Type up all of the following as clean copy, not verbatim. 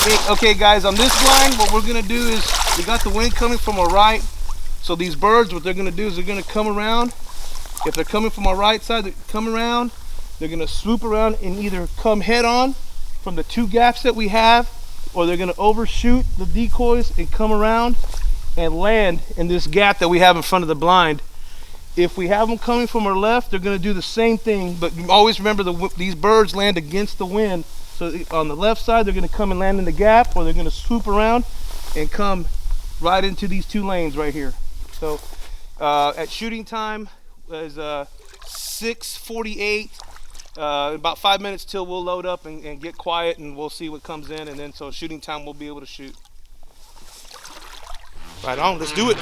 Okay guys, on this blind, what we're gonna do is, we got the wind coming from our right. So these birds, what they're gonna do is they're gonna come around. If they're coming from our right side, they come around. They're gonna swoop around and either come head on from the two gaps that we have, or they're gonna overshoot the decoys and come around and land in this gap that we have in front of the blind. If we have them coming from our left, they're gonna do the same thing, but always remember these birds land against the wind. So on the left side, they're gonna come and land in the gap, or they're gonna swoop around and come right into these two lanes right here. So at shooting time is 6:48. About 5 minutes till we'll load up and get quiet, and we'll see what comes in, and then so shooting time we'll be able to shoot. Right on, let's do it.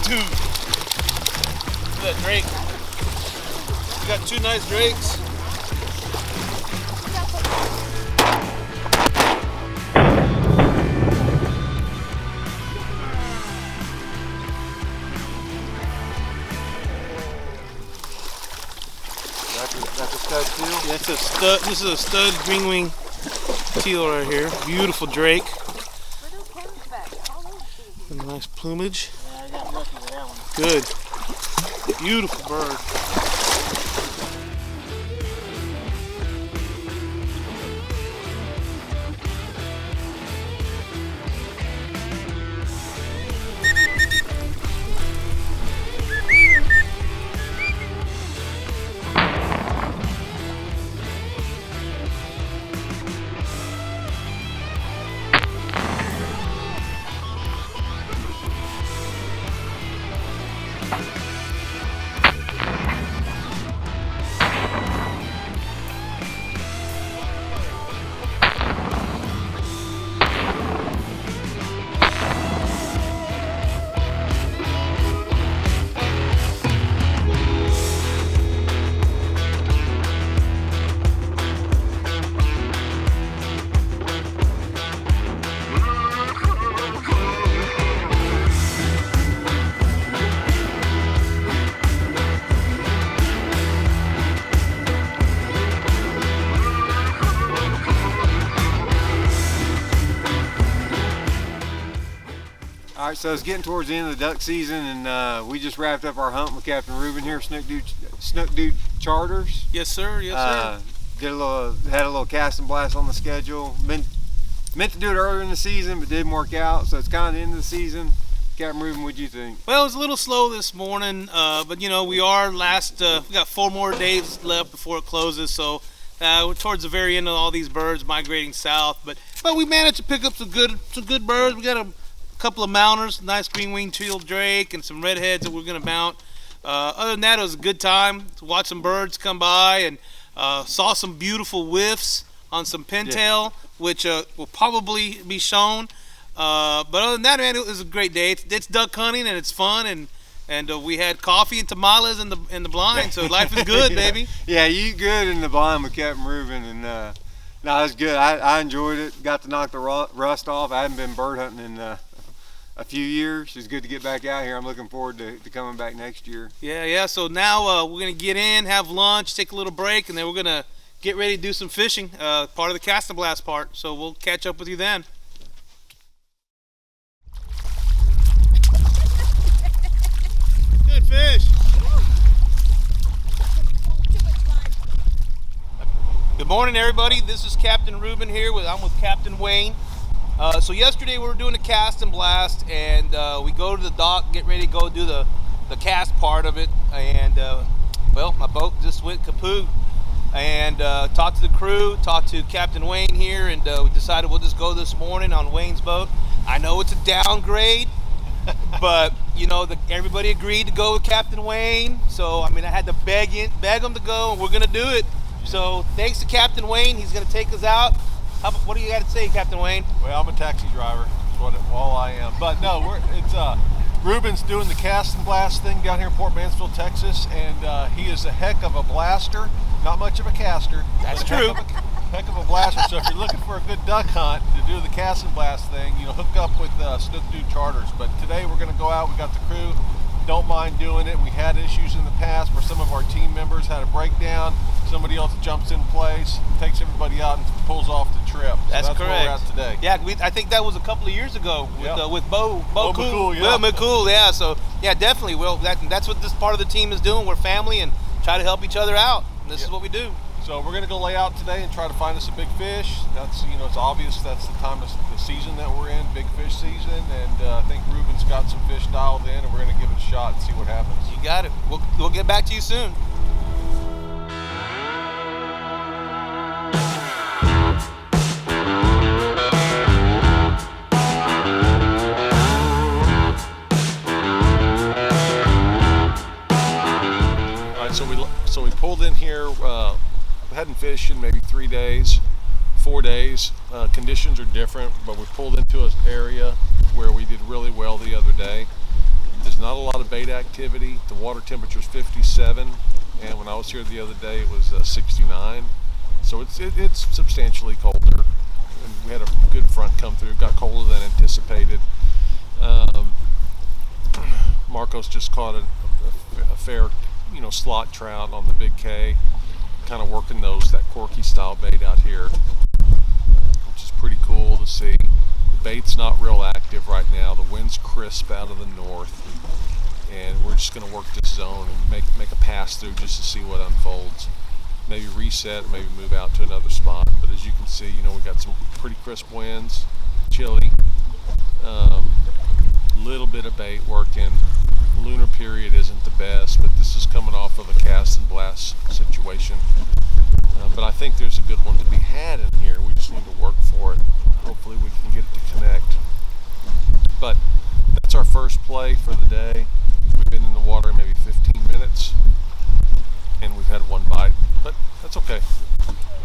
Dude, look at that drake. We got two nice drakes. That's a stud too? Yeah, it's a stud. This is a stud green wing teal right here. Beautiful drake. And nice plumage. Yeah, I got lucky with that one. Good. Beautiful bird. All right, so it's getting towards the end of the duck season, and we just wrapped up our hunt with Captain Ruben here, Snook Dude Charters. Yes, sir. Yes, sir. Had a little casting blast on the schedule. Meant to do it earlier in the season, but didn't work out. So it's kind of the end of the season. Captain Ruben, what'd you think? Well, it was a little slow this morning, but you know we are we got 4 more days left before it closes, so we're towards the very end of all these birds migrating south. But we managed to pick up some good birds. We got a couple of mounters, nice green winged teal drake, and some redheads that we're gonna mount. Other than that, it was a good time to watch some birds come by, and saw some beautiful whiffs on some pintail, which will probably be shown. But other than that, man, it was a great day. It's duck hunting and it's fun, and we had coffee and tamales in the blind, so life is good, Yeah. baby. Yeah, you eat good in the blind with Captain Ruben, and no, it was good. I enjoyed it. Got to knock the rust off. I hadn't been bird hunting in a few years. It's good to get back out here. I'm looking forward to coming back next year. Yeah. So now we're gonna get in, have lunch, take a little break, and then we're gonna get ready to do some fishing. Part of the cast and blast part. So we'll catch up with you then. Good fish. Too much line Morning, everybody. This is Captain Ruben here. I'm with Captain Wayne. So yesterday we were doing a cast and blast, and we go to the dock, get ready to go do the cast part of it, and well, my boat just went kaput. And talked to the crew, talked to Captain Wayne here, and we decided we'll just go this morning on Wayne's boat. I know it's a downgrade, but you know, everybody agreed to go with Captain Wayne. So I mean, I had to beg him to go, and we're gonna do it. So thanks to Captain Wayne, he's gonna take us out. What do you got to say, Captain Wayne? Well, I'm a taxi driver. That's all I am. But no, Ruben's doing the cast and blast thing down here in Port Mansfield, Texas, and he is a heck of a blaster. Not much of a caster. That's true. Heck of a blaster. So if you're looking for a good duck hunt to do the cast and blast thing, you know, hook up with Snook Dude Charters. But today we're going to go out. We got the crew. Don't mind doing it. We had issues in the past where some of our team members had a breakdown. Somebody else jumps in place, takes everybody out, and pulls off the trip. That's correct. Where we're at today. Yeah, I think that was a couple of years ago with Bo Cool. Yeah. McCool, yeah. So yeah, definitely. Well, that's what this part of the team is doing. We're family and try to help each other out. This is what we do. So we're going to go lay out today and try to find us a big fish. That's, you know, it's obvious that's the time of the season that we're in, big fish season, and I think Ruben's got some fish dialed in, and we're going to give it a shot and see what happens. You got it. We'll get back to you soon. All right, so we pulled in here. Hadn't fished in maybe 3 days, 4 days. Conditions are different, but we pulled into an area where we did really well the other day. There's not a lot of bait activity. The water temperature is 57, and when I was here the other day it was 69. So it's substantially colder, and we had a good front come through. It got colder than anticipated. Marcos just caught a fair, you know, slot trout on the big K. Kind of working that Corky style bait out here, which is pretty cool to see. The bait's not real active right now. The wind's crisp out of the north, and we're just going to work this zone and make a pass through just to see what unfolds. Maybe reset, maybe move out to another spot. But as you can see, you know, we got some pretty crisp winds, chilly, little bit of bait working. Lunar period isn't the best, but this is coming off of a cast and blast situation. But I think there's a good one to be had in here. We just need to work for it. Hopefully we can get it to connect. But that's our first play for the day. We've been in the water maybe 15 minutes, and we've had one bite, but that's okay.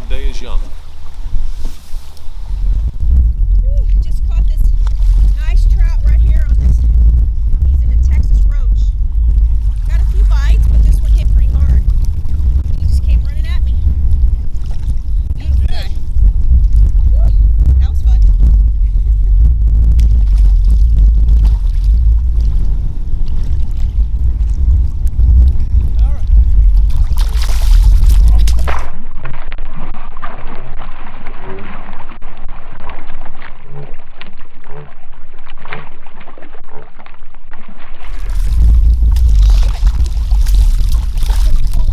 The day is young. Just caught this nice trout right here on this. I'm using a Texas roach. Got a few bites, but this one hit pretty hard. He just came running at me. Beautiful guy. Woo, that was fun. All right.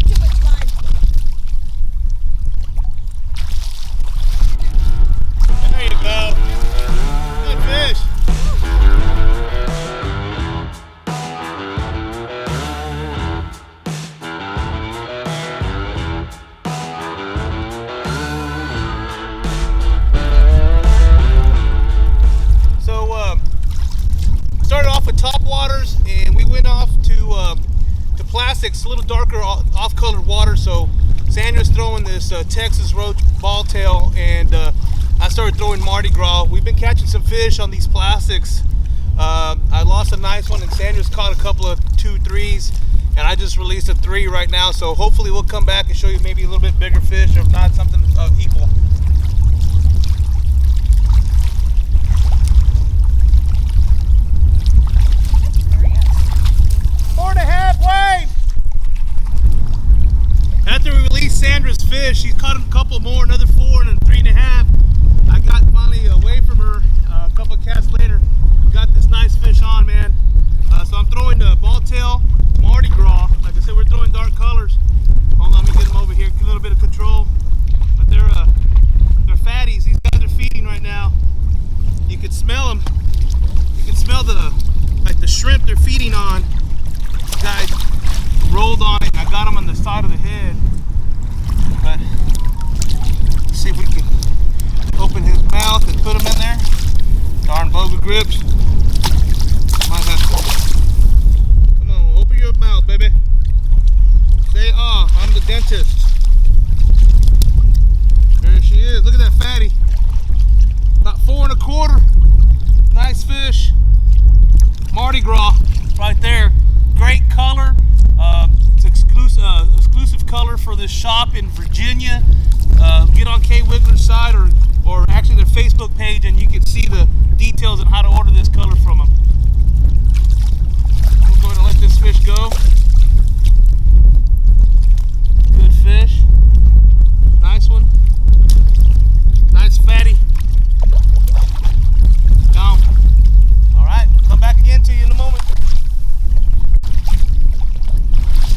Too much line. There you go. Good fish. So started off with top waters, and we went off to plastics, a little darker off-colored water. So Sandra's throwing this Texas roach ball tail, and I started throwing Mardi Gras. We've been catching some fish on these plastics. I lost a nice one, and Sandra's caught a couple of 2-3s, and I just released a 3 right now. So hopefully we'll come back and show you maybe a little bit bigger fish, or if not, something equal. 4.5 Wayne! After we released Sandra's fish, she's caught a couple more, another 4 and a 3.5. I got finally away from her a couple of casts later. I've got this nice fish on, man. So I'm throwing the ball tail Mardi Gras. Like I said, we're throwing dark colors. Hold on, let me get them over here, get a little bit of control. But they're they're feeding on. The guy rolled on it and I got him on the side of the head. But let's see if we can open his mouth and put him in there. Darn boga grips. Might have to. Come on, open your mouth, baby. Say, I'm the dentist. There she is. Look at that fatty. About 4 1/4. Nice fish. Mardi Gras right there. Great color. It's exclusive color for this shop in Virginia. Get on KWigglers side or actually their Facebook page and you can see the details on how to order this color from them. We're going to let this fish go. Good fish. Nice one. Nice fatty. Gone. Alright, come back again to you in a moment.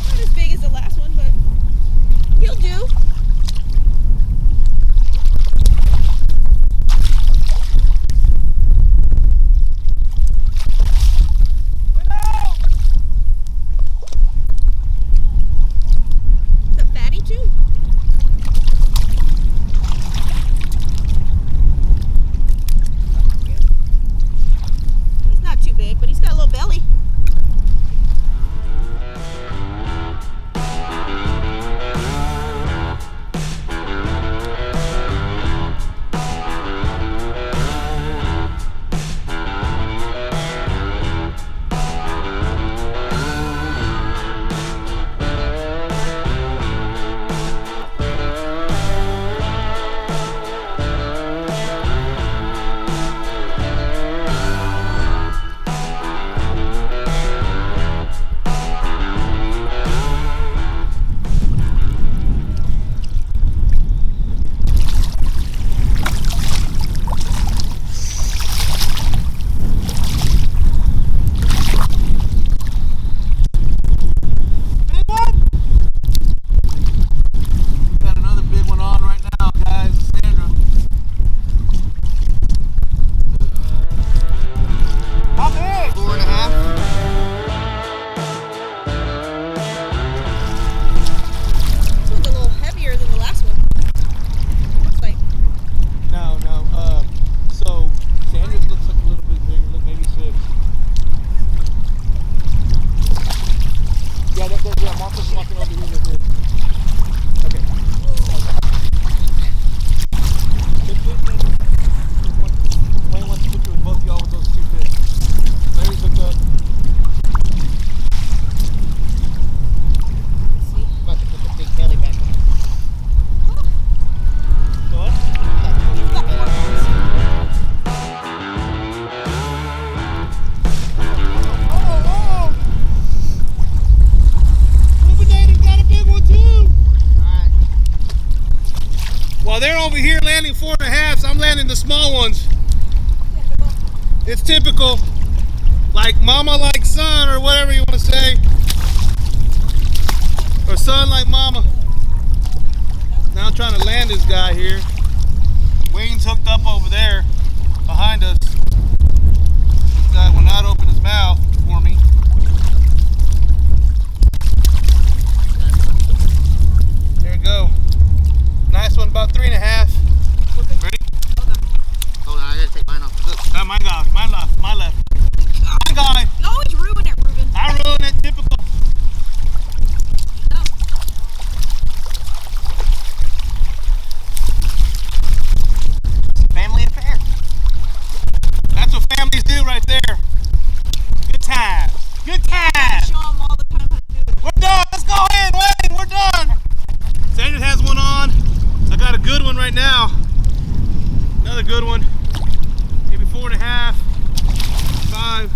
Not as big as the last one, but he'll do. It's a fatty too. He's not too big, but he's got a little belly. They're over here landing 4 1/2s. I'm landing the small ones. It's typical. Like mama like son, or whatever you want to say. Or son like mama. Now I'm trying to land this guy here. Wayne's hooked up over there behind us. This guy will not open his mouth for me. There you go. Nice one, about 3 1/2. Ready? Hold on, I gotta take mine off. My guy, my left. My guy. You always ruin it, Ruben. I ruin it, typical. No. Family affair. That's what families do right there. Good times. Good times. Show them all the time how to do it. We're done. Let's go in, Wayne. We're done. Sanders has one on. I got a good one right now. Another good one. Maybe 4 1/2, 5.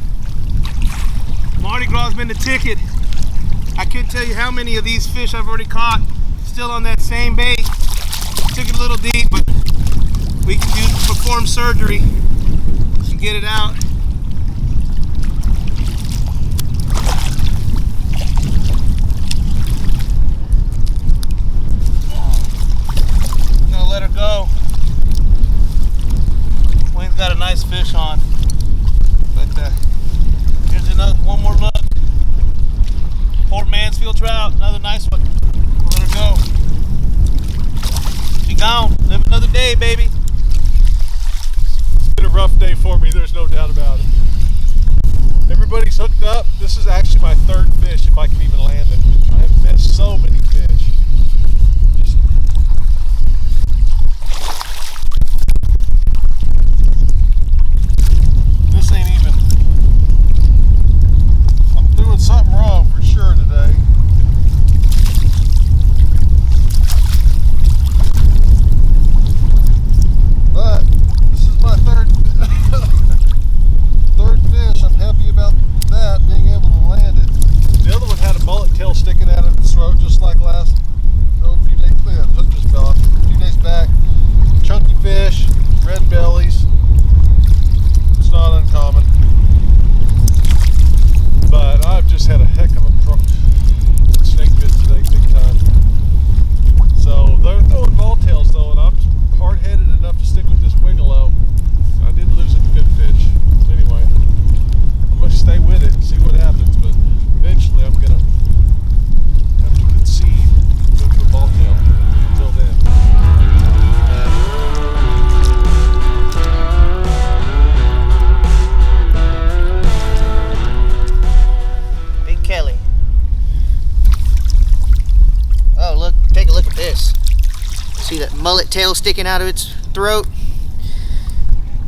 Mardi Gras has been the ticket. I couldn't tell you how many of these fish I've already caught. Still on that same bait. Took it a little deep, but we can perform surgery and get it out. I'm gonna let her go. Wayne's got a nice fish on, but here's one more look. Port Mansfield trout, another nice one. We'll let her go. She gone. Live another day, baby. It's been a rough day for me, there's no doubt about it. Everybody's hooked up. This is actually my third fish, if I can even land it. I have missed so many fish. This ain't even. I'm doing something wrong for sure today. But this is my third fish. I'm happy about that, being able to land it. The other one had a mullet tail sticking out of its throat, just like a few days back. Chunky fish, red bellies. It's not uncommon. But I've just had a heck of a snake bit today, big time. So they're throwing ball tails though, and I'm hard-headed enough to stick with this Wiggalo. I did lose a good fish. Anyway, I'm going to stay with it and see what happens, but eventually I'm going to have to concede and go to a ball tail. Until then. Big Kelly. Oh, look, take a look at this. See that mullet tail sticking out of its throat?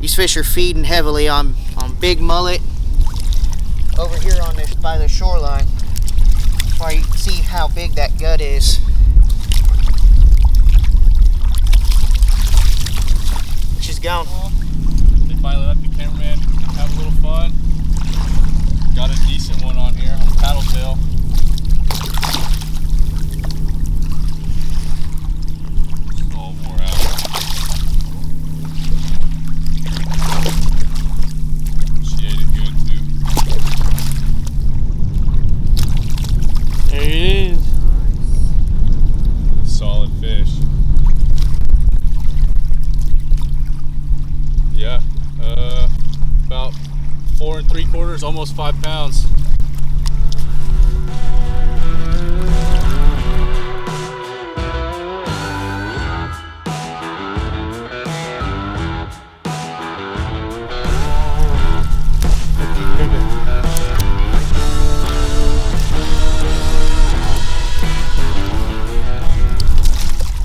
These fish are feeding heavily on big mullet over here on this by the shoreline. That's why you can see how big that gut is. She's gone. They finally let the cameraman have a little fun. Got a decent one on here on a paddle tail. It's all wore out. She ate it good too. There it is. Solid fish. Yeah, about 4 3/4, almost 5 pounds.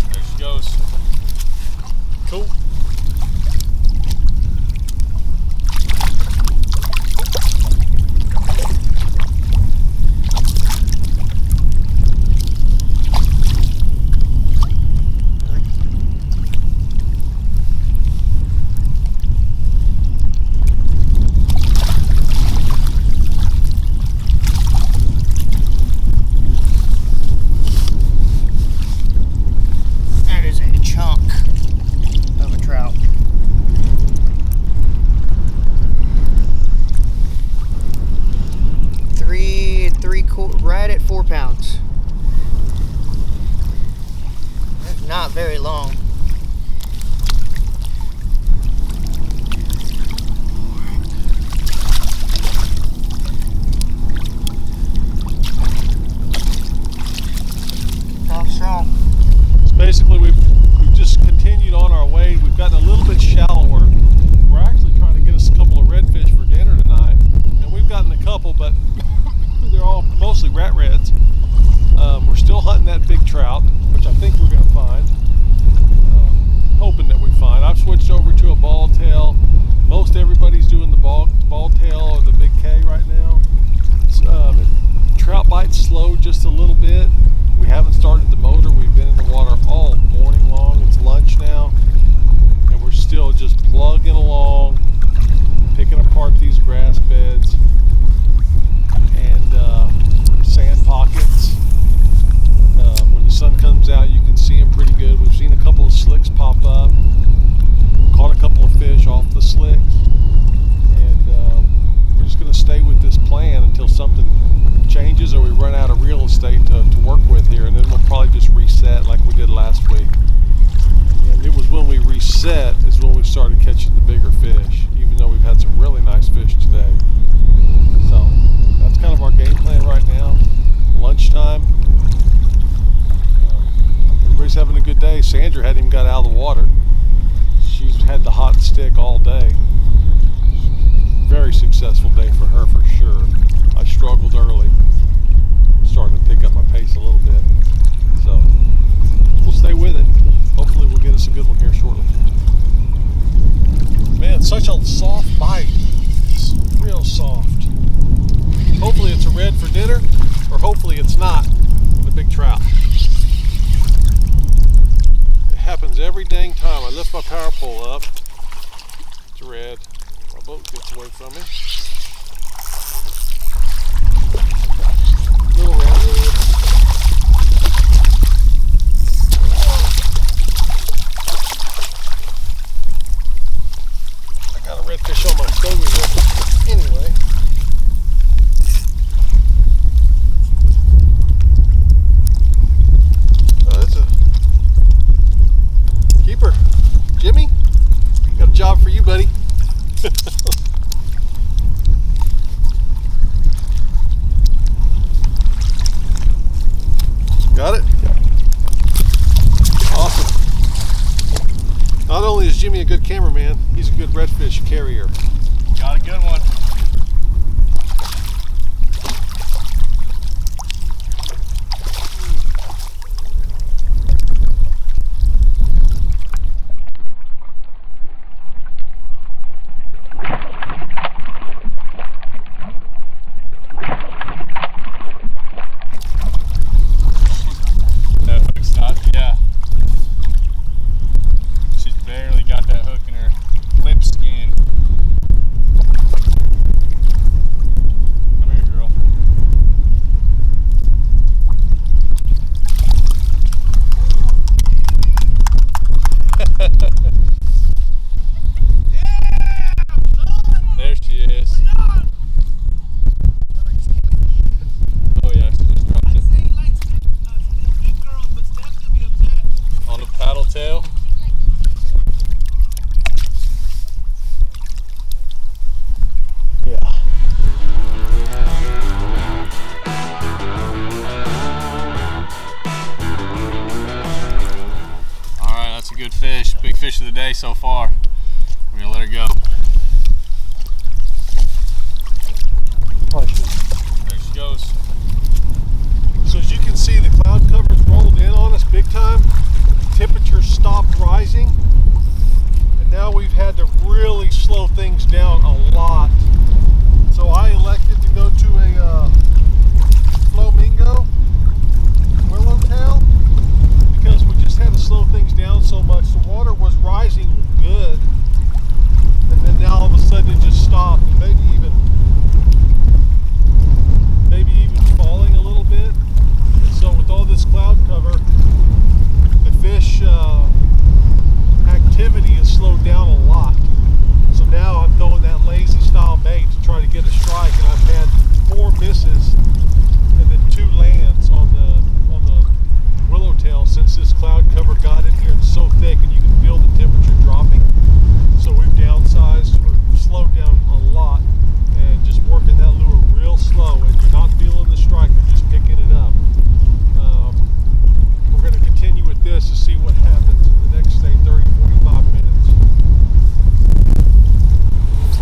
There she goes. Cool. That is a chunk of a trout. Right at 4 pounds. That's not very long. Off strong. So basically we've just continued on our way. We've gotten a little bit shallower. We're actually trying to get us a couple of redfish for dinner tonight. And we've gotten a couple, but they're all mostly rat reds. We're still hunting that big trout, which I think we're going to find. Hoping that we find. I've switched over to a ball tail. Most everybody's doing the ball tail or the big K right now. Trout bite's slowed just a little bit. We haven't started the motor. We've been in the water all morning long. It's lunch now, and we're still just plugging along, picking apart these grass beds and sand pockets. When the sun comes out, you can see them pretty good. We've seen a couple of slicks pop up, caught a couple of fish off the slicks, and we're just going to stay with this plan until something changes or we run out of real estate to work with here, and then we'll probably just reset like we did last week. And it was when we reset is when we started catching the bigger fish, even though we've had some really nice fish today. So day. Sandra hadn't even got out of the water. She's had the hot stick all day. Very successful day for her for sure. I struggled early. I'm starting to pick up my pace a little bit. So we'll stay with it. Hopefully we'll get us a good one here shortly. Man, such a soft bite. It's real soft. Hopefully it's a red for dinner, or hopefully it's not a big trout. It happens every dang time. I lift my power pole up. It's a red. My boat gets away from me. Little red. I got a redfish on my stogie hook anyway. Oh, that's a keeper. Jimmy, got a job for you, buddy. Got it? Awesome. Not only is Jimmy a good cameraman, he's a good redfish carrier. Got a good one. That hook's not, yeah. She's barely got that hook in her lip skin. Come here, girl. There she is. Oh yeah, she just dropped it. On the paddle tail. Yeah. Alright, that's a good fish. Big fish of the day so far. We're gonna let her go. There she goes. So as you can see, the cloud cover's rolled in on us big time. Temperatures stopped rising. And now we've had to really slow things down a lot. So I elected to go to a flamingo willowtail because we just had to slow things down so much. The water was rising good, and then now all of a sudden it just stopped, and maybe even falling a little bit. And so with all this cloud cover, the fish activity has slowed down a lot. So now I'm throwing that lazy style bait to try to get a strike, and I've had 4 misses and then 2 lands on the willowtail since this cloud cover got in here. It's so thick and you can feel the temperature dropping. So we've downsized or slowed down a lot and just working that lure real slow, and you're not feeling the strike, you're just picking it up. We're going to continue with this to see what happens in the next, say, 30-45 minutes.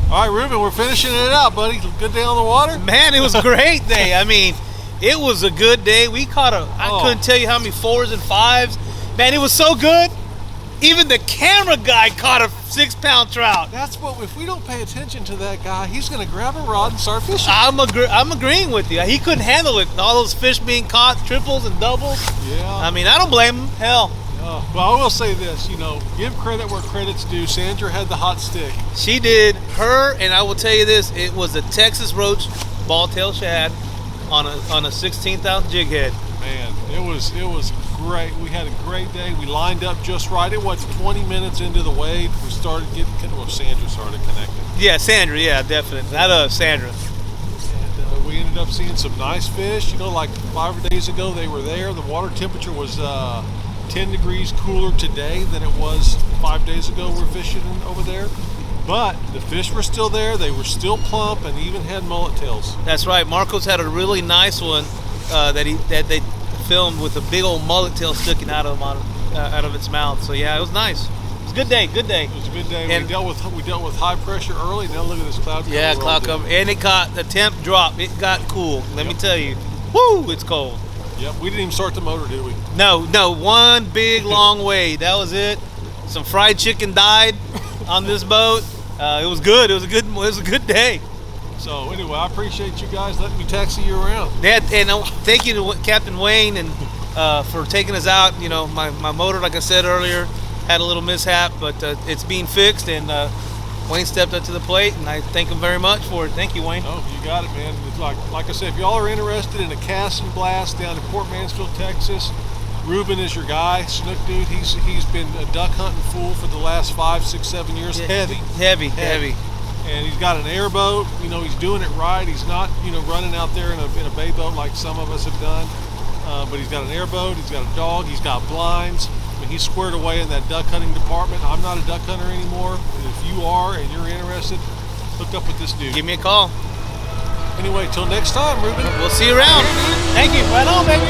All right, Ruben, we're finishing it up, buddy. Good day on the water? Man, it was a great day. I mean, it was a good day. We caught I couldn't tell you how many 4s and 5s. Man, it was so good. Even the camera guy caught a 6-pound trout. That's what, if we don't pay attention to that guy, he's going to grab a rod and start fishing. I'm agreeing with you. He couldn't handle it. All those fish being caught, triples and doubles. Yeah. I mean, I don't blame him. Hell. Well, I will say this, give credit where credit's due. Sandra had the hot stick. She did. Her, and I will tell you this, it was a Texas roach ball-tail shad on a 16th-ounce jig head. Man, it was great. We had a great day. We lined up just right. It was 20 minutes into the wave. We started getting, Sandra started connecting. Yeah, Sandra, yeah, definitely. Not Sandra. And we ended up seeing some nice fish. Like 5 days ago they were there. The water temperature was 10 degrees cooler today than it was 5 days ago we're fishing over there. But the fish were still there. They were still plump and even had mullet tails. That's right. Marcos had a really nice one that they filmed with a big old mullet tail sticking out of him out of its mouth. So yeah, it was nice. It was a good day. Good day. It was a good day. And We dealt with high pressure early. Now look at this cloud cover. yeah, we're all cloud doing. cover, and it got the temp drop. It got cool. Let me tell you, woo, it's cold. Yep, we didn't even start the motor, did we? No, one big long wade. That was it. Some fried chicken died on this boat. It was good. It was a good day. So anyway, I appreciate you guys letting me taxi you around. Yeah, and thank you to Captain Wayne and for taking us out. You know, my motor, like I said earlier, had a little mishap, but it's being fixed, and Wayne stepped up to the plate, and I thank him very much for it. Thank you, Wayne. Oh, you got it, man. It's like I said, if y'all are interested in a cast and blast down in Port Mansfield, Texas, Ruben is your guy. Snook dude, he's been a duck hunting fool for the last 5, 6, 7 years. Heavy. And he's got an airboat. You know, he's doing it right. He's not, you know, running out there in a bay boat like some of us have done. But he's got an airboat. He's got a dog. He's got blinds. I mean, he's squared away in that duck hunting department. I'm not a duck hunter anymore. And if you are and you're interested, hook up with this dude. Give me a call. Anyway, till next time, Ruben. We'll see you around. Thank you. Right on, baby.